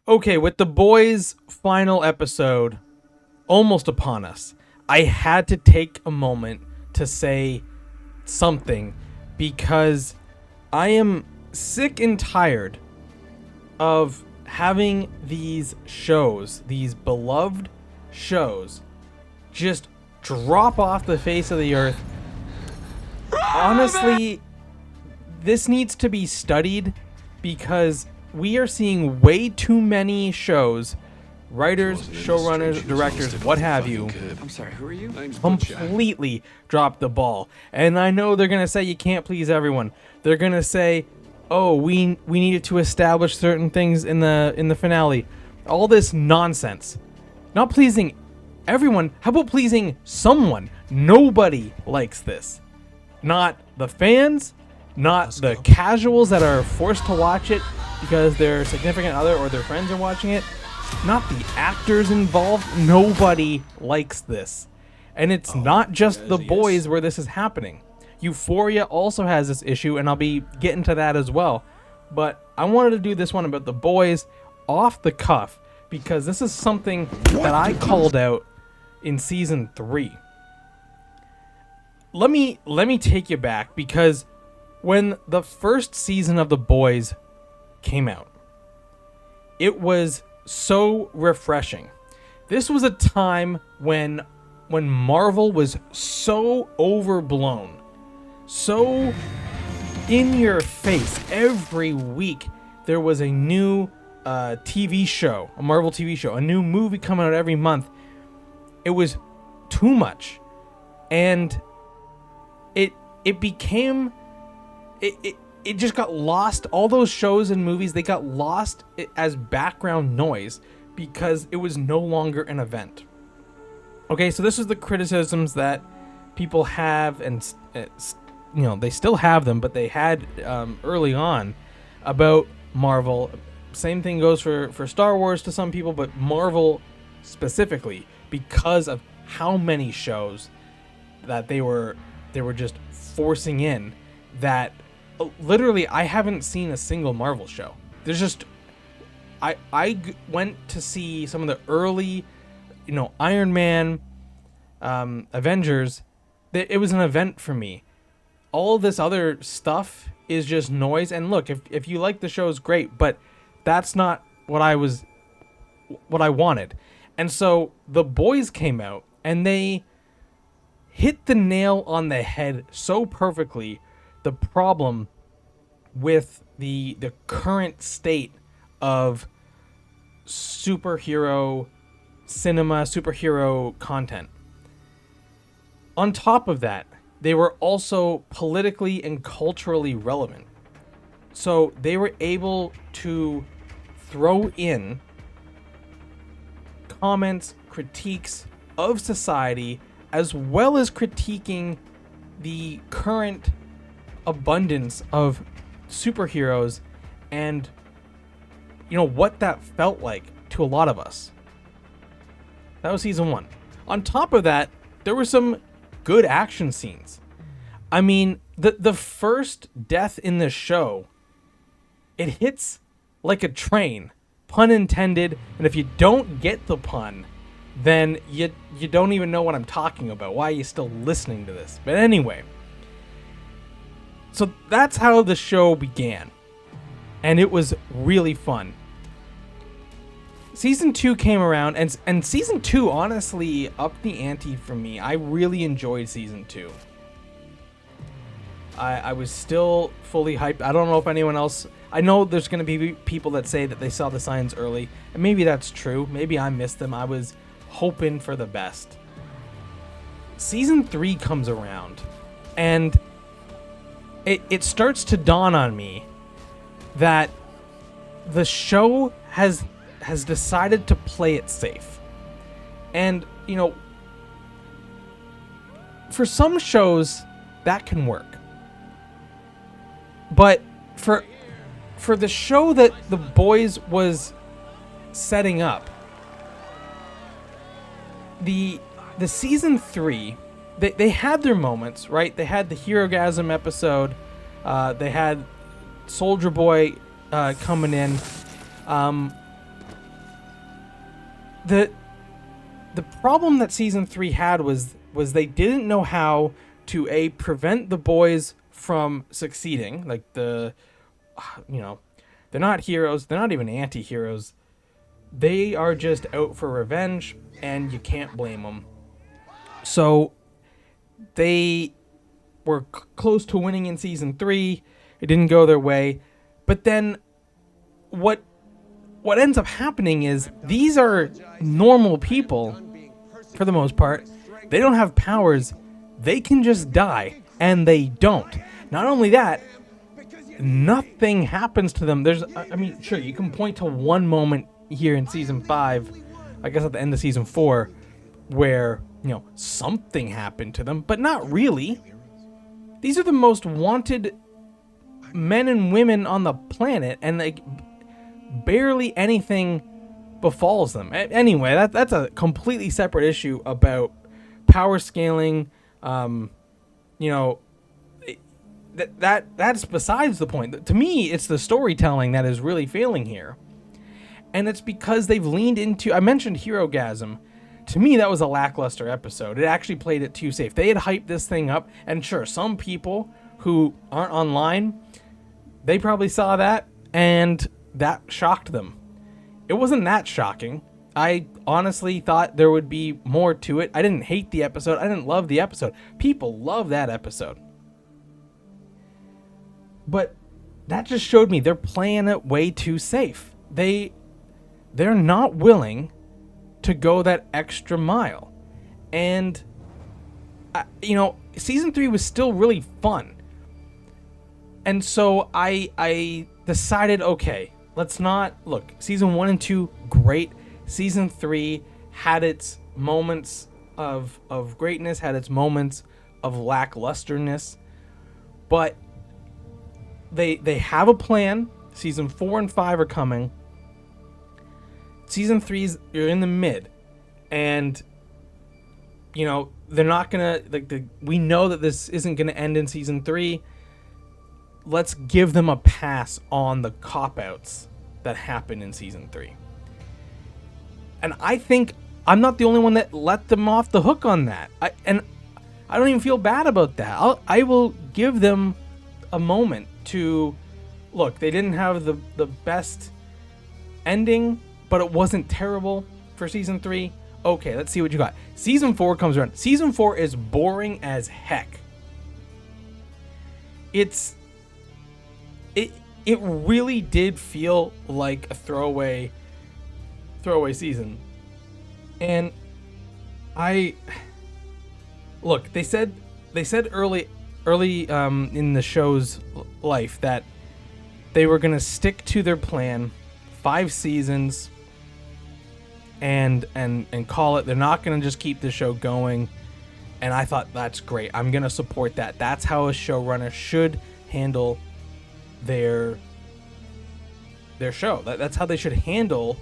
Okay, with The Boys' final episode almost upon us, I had to take a moment to say something because I am sick and tired of having these shows, these beloved shows, just drop off the face of the earth. Honestly, this needs to be studied because we are seeing way too many shows, writers, showrunners, directors, what have you, I'm sorry, who are you? completely drop the ball. And I know they're gonna say you can't please everyone. They're gonna say, "Oh, we needed to establish certain things in the finale." All this nonsense. Not pleasing everyone. How about pleasing someone? Nobody likes this. Not the fans, not the casuals that are forced to watch it because their significant other or their friends are watching it, not the actors involved. Nobody likes this. And it's not just The Boys where this is happening. Euphoria also has this issue, and I'll be getting to that as well. But I wanted to do this one about The Boys off the cuff because this is something that I called out in season 3. Let me take you back because when the first season of The Boys came out, it was so refreshing. This was a time when Marvel was so overblown, so in your face. Every week there was a new TV show, a Marvel TV show, a new movie coming out every month. It was too much, and it became it just got lost. All those shows and movies, they got lost as background noise because it was no longer an event. Okay, so this is the criticisms that people have, and they still have them, but they had early on about Marvel. Same thing goes for Star Wars to some people, but Marvel specifically because of how many shows that they were just forcing in, that literally I haven't seen a single Marvel show. There's just I went to see some of the early, Iron Man, Avengers. It was an event for me. All this other stuff is just noise. And look, if you like the show, is great, but that's not what I wanted. And so The Boys came out and they hit the nail on the head so perfectly, the problem with the current state of superhero cinema, superhero content. On top of that, they were also politically and culturally relevant. So they were able to throw in comments, critiques of society, as well as critiquing the current abundance of superheroes and what that felt like to a lot of us. That was season 1. On top of that, there were some good action scenes. I mean, the first death in the show, it hits like a train, pun intended, and if you don't get the pun, then you don't even know what I'm talking about. Why are you still listening to this? But anyway, so that's how the show began, and it was really fun. Season 2 came around, and Season 2 honestly upped the ante for me. I really enjoyed Season 2. I was still fully hyped. I don't know if anyone else... I know there's going to be people that say that they saw the signs early, and maybe that's true. Maybe I missed them. I was hoping for the best. Season 3 comes around, and it starts to dawn on me that the show has decided to play it safe. And, for some shows, that can work. But for the show that The Boys was setting up, the season 3, they had their moments, right? They had the Herogasm episode. They had Soldier Boy coming in. the problem that season 3 had was they didn't know how to prevent the boys from succeeding. Like they're not heroes, they're not even anti-heroes. They are just out for revenge, and you can't blame them. So they were close to winning in season 3. It didn't go their way. But then what ends up happening is these are normal people for the most part. They don't have powers. They can just die, and they don't. Not only that, nothing happens to them. Sure, you can point to one moment here in season 5, I guess at the end of season 4, where, something happened to them, but not really. These are the most wanted men and women on the planet, and barely anything befalls them. Anyway, that's a completely separate issue about power scaling. That's besides the point. To me, it's the storytelling that is really failing here. And it's because they've leaned into... I mentioned Herogasm. To me, that was a lackluster episode. It actually played it too safe. They had hyped this thing up, and sure, some people who aren't online, they probably saw that, and that shocked them. It wasn't that shocking. I honestly thought there would be more to it. I didn't hate the episode. I didn't love the episode. People love that episode. But that just showed me they're playing it way too safe. They're not willing to go that extra mile. And, season 3 was still really fun. And so I decided, okay, let's not... Look, season 1 and 2, great. Season 3 had its moments of greatness, had its moments of lacklusterness. But they have a plan. Season 4 and 5 are coming. Season 3's you're in the mid, and they're not gonna we know that this isn't gonna end in season 3. Let's give them a pass on the cop-outs that happen in season 3. And I think I'm not the only one that let them off the hook on that. I don't even feel bad about that. I will give them a moment to look. They didn't have the best ending, but it wasn't terrible for season 3. Okay, let's see what you got. Season 4 comes around. Season 4 is boring as heck. It really did feel like a throwaway season. And look, they said early in the show's life that they were going to stick to their plan, 5 seasons, and call it. They're not going to just keep the show going. And I thought, that's great. I'm going to support that. That's how a showrunner should handle their show. That's how they should handle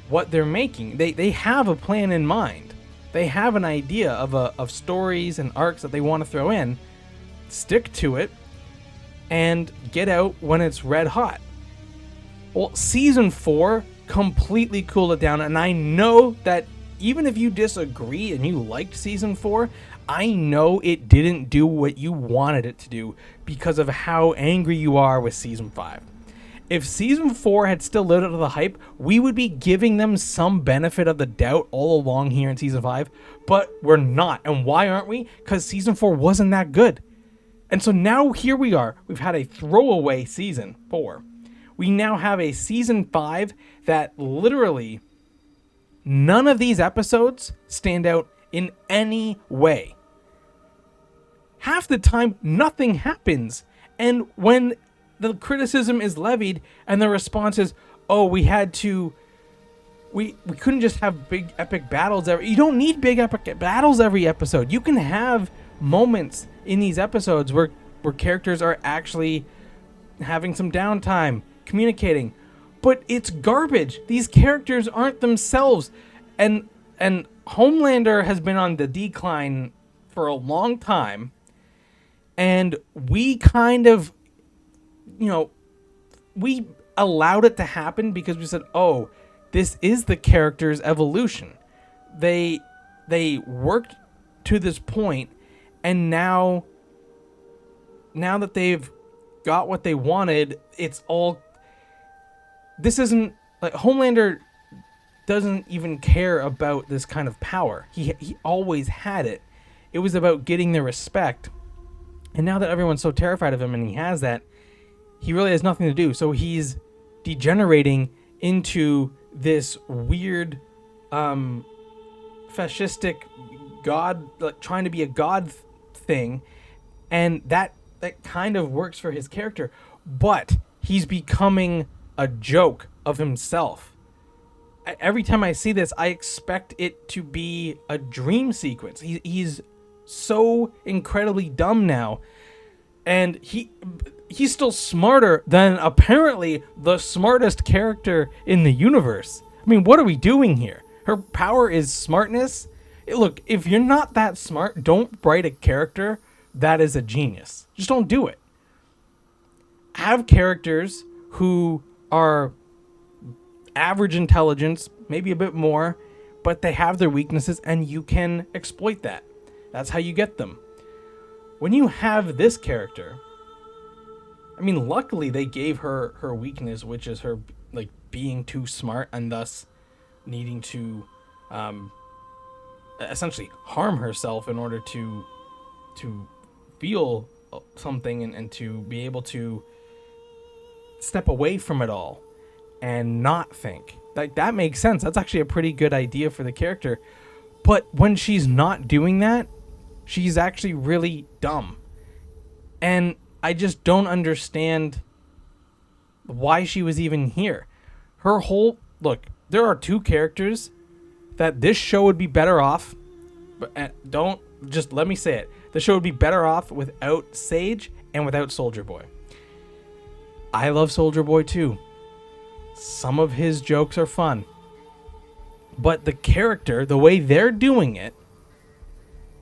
what they're making. They have a plan in mind. They have an idea of stories and arcs that they want to throw in. Stick to it and get out when it's red hot. Well, season 4 completely cooled it down, and I know that even if you disagree and you liked season 4, I know it didn't do what you wanted it to do because of how angry you are with season 5. If season 4 had still lived up to the hype, we would be giving them some benefit of the doubt all along here in season 5, but we're not. And why aren't we? Because season 4 wasn't that good. And so now here we are. We've had a throwaway season 4. We now have a season 5 that literally none of these episodes stand out in any way. Half the time, nothing happens. And when the criticism is levied and the response is, oh, we couldn't just have big epic battles you don't need big epic battles every episode. You can have moments in these episodes where characters are actually having some downtime, communicating, but it's garbage. These characters aren't themselves, and Homelander has been on the decline for a long time, and we kind of, we allowed it to happen because we said, oh, this is the character's evolution. They worked to this point, and now that they've got what they wanted, it's all... This isn't... Like, Homelander doesn't even care about this kind of power. He always had it. It was about getting their respect. And now that everyone's so terrified of him and he has that, he really has nothing to do. So he's degenerating into this weird, fascistic god, like trying to be a god thing. And that kind of works for his character. But he's becoming a joke of himself. Every time I see this, I expect it to be a dream sequence. He's so incredibly dumb now, and he's still smarter than apparently the smartest character in the universe. I mean, what are we doing here? Her power is smartness. Look, if you're not that smart, don't write a character that is a genius. Just don't do it. Have characters who are average intelligence, maybe a bit more, but they have their weaknesses and you can exploit that. That's how you get them. When you have this character, I mean, luckily they gave her her weakness, which is her like being too smart and thus needing to essentially harm herself in order to feel something and to be able to step away from it all and not think. Like, that makes sense. That's actually a pretty good idea for the character. But when she's not doing that, she's actually really dumb. And I just don't understand why she was even here. Her whole... Look, there are two characters that this show would be better off... But don't... Just let me say it. The show would be better off without Sage and without Soldier Boy. I love Soldier Boy too. Some of his jokes are fun. But the character, the way they're doing it,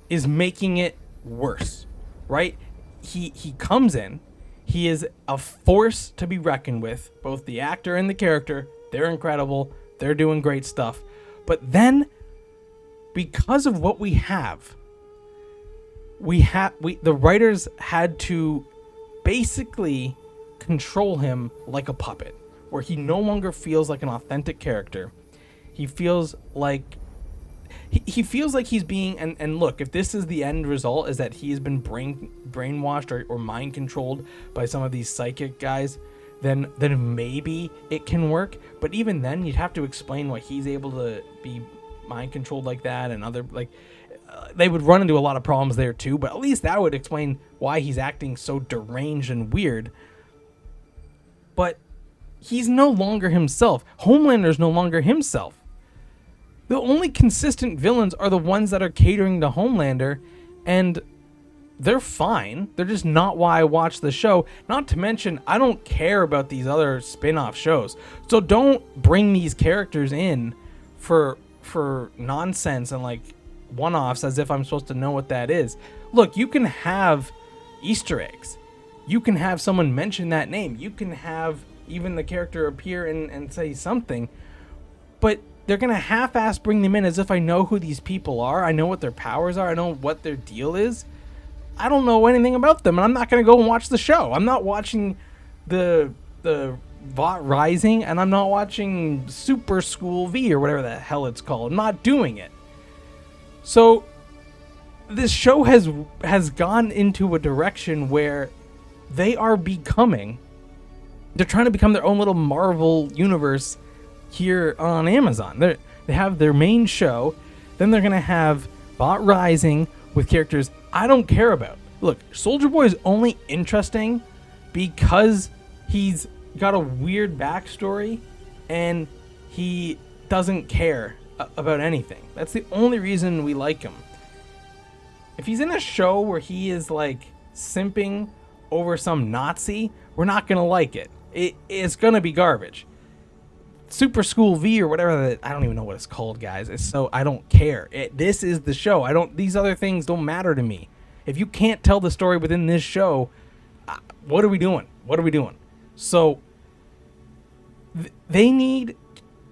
is making it worse, right? He comes in. He is a force to be reckoned with. Both the actor and the character, they're incredible. They're doing great stuff. But then, because of what we have, the writers had to basically control him like a puppet, where he no longer feels like an authentic character. He feels like he's being, and look, if this is the end result, is that he's been brainwashed or mind controlled by some of these psychic guys, then maybe it can work. But even then, you'd have to explain why he's able to be mind controlled like that, and other they would run into a lot of problems there too. But at least that would explain why he's acting so deranged and weird. But he's no longer himself. Homelander's no longer himself. The only consistent villains are the ones that are catering to Homelander, and they're fine. They're just not why I watch the show. Not to mention, I don't care about these other spin-off shows. So don't bring these characters in for nonsense and like one-offs as if I'm supposed to know what that is. Look, you can have Easter eggs. You can have someone mention that name. You can have even the character appear and say something. But they're going to half-ass bring them in as if I know who these people are. I know what their powers are. I know what their deal is. I don't know anything about them, and I'm not going to go and watch the show. I'm not watching the Vought Rising, and I'm not watching Super School V or whatever the hell it's called. I'm not doing it. So this show has gone into a direction where they're trying to become their own little Marvel universe here on Amazon. They have their main show, then they're going to have Vought Rising with characters I don't care about. Look, Soldier Boy is only interesting because he's got a weird backstory and he doesn't care about anything. That's the only reason we like him. If he's in a show where he is like simping over some Nazi, we're not going to like it. It's going to be garbage. Super School V or whatever I don't even know what it's called, guys. I don't care. This is the show. These other things don't matter to me. If you can't tell the story within this show, what are we doing? So they need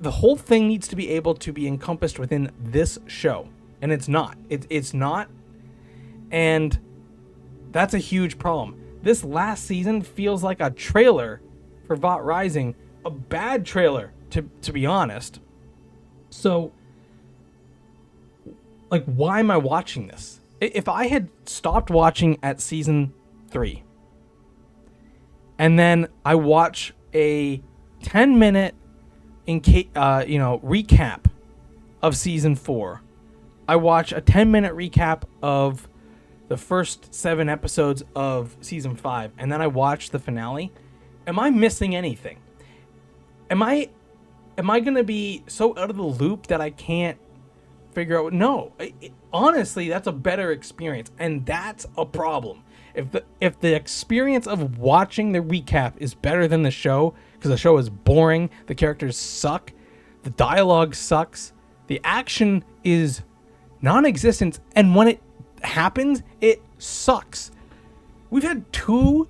the whole thing needs to be able to be encompassed within this show, and it's not. It's not, and that's a huge problem. This last season feels like a trailer for VOT Rising, a bad trailer to be honest. So, like, why am I watching this? If I had stopped watching at season 3, and then I watch a 10-minute recap of season 4, I watch a 10-minute recap of the first 7 episodes of season 5, and then I watch the finale, am I missing anything? Am I gonna be so out of the loop that I can't figure out? No, honestly, that's a better experience, and that's a problem. If the experience of watching the recap is better than the show, because the show is boring, the characters suck, the dialogue sucks, the action is non-existent, and when it happens, it sucks. We've had 2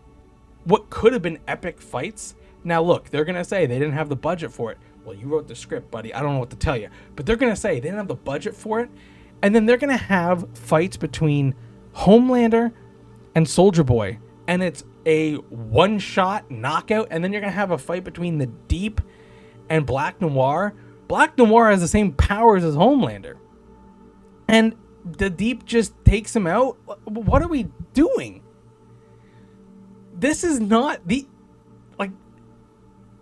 what could have been epic fights. Now look, they're gonna say they didn't have the budget for it. Well, you wrote the script, buddy. I don't know what to tell you. But they're gonna say they didn't have the budget for it, and then they're gonna have fights between Homelander and Soldier Boy, and it's a one-shot knockout, and then you're gonna have a fight between the Deep and Black Noir. Black Noir has the same powers as Homelander, and the Deep just takes him out. What are we doing? This is not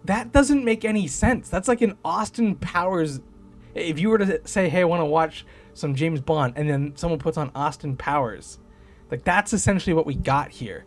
that doesn't make any sense. That's like an Austin Powers. If you were to say, hey, I want to watch some James Bond, and then someone puts on Austin Powers, like, that's essentially what we got here.